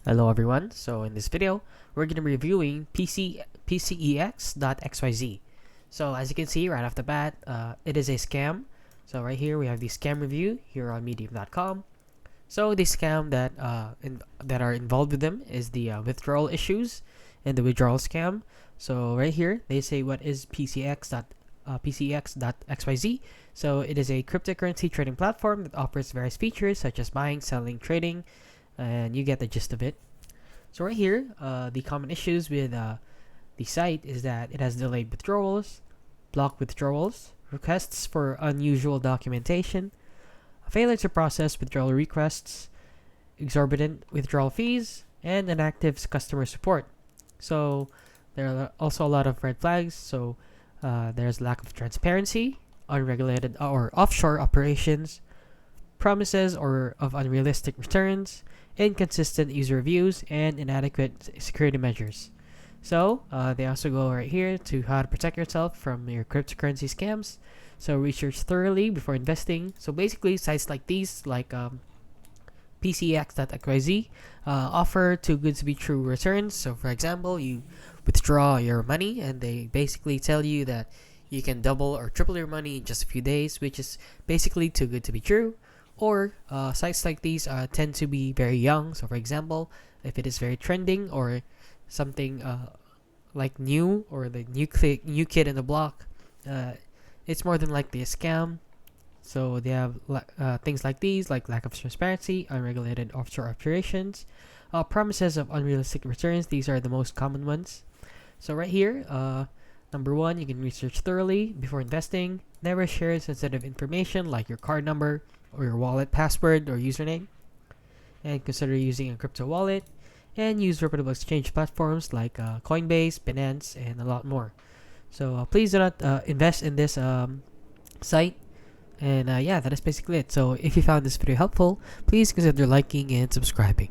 Hello everyone. So in this video, we're going to be reviewing Pcex.xyz. So as you can see right off the bat, it is a scam. So right here we have the scam review here on medium.com. So the scam that are involved with them is the withdrawal issues and the withdrawal scam. So right here they say what is Pcex.xyz. So it is a cryptocurrency trading platform that offers various features such as buying, selling, trading, and you get the gist of it. So right here, the common issues with the site is that it has delayed withdrawals, blocked withdrawals, requests for unusual documentation, a failure to process withdrawal requests, exorbitant withdrawal fees, and inactive customer support. So there are also a lot of red flags. So there's lack of transparency, unregulated or offshore operations, promises or of unrealistic returns, inconsistent user reviews, and inadequate security measures. So they also go right here to how to protect yourself from your cryptocurrency scams. So research thoroughly before investing. So basically, sites like these, like Pcex.xyz, offer too good to be true returns. So for example, you withdraw your money and they basically tell you that you can double or triple your money in just a few days, which is basically too good to be true. Or sites like these tend to be very young. So for example, if it is very trending or something like new or the new kid in the block, it's more than likely a scam. So they have things like these, like lack of transparency, unregulated offshore operations, promises of unrealistic returns. These are the most common ones. So right here, number one, you can research thoroughly before investing. Never share sensitive information like your card number or your wallet password or username, and consider using a crypto wallet, and use reputable exchange platforms like Coinbase, Binance, and a lot more. So please do not invest in this site. And yeah, that is basically it. So if you found this video helpful, please consider liking and subscribing.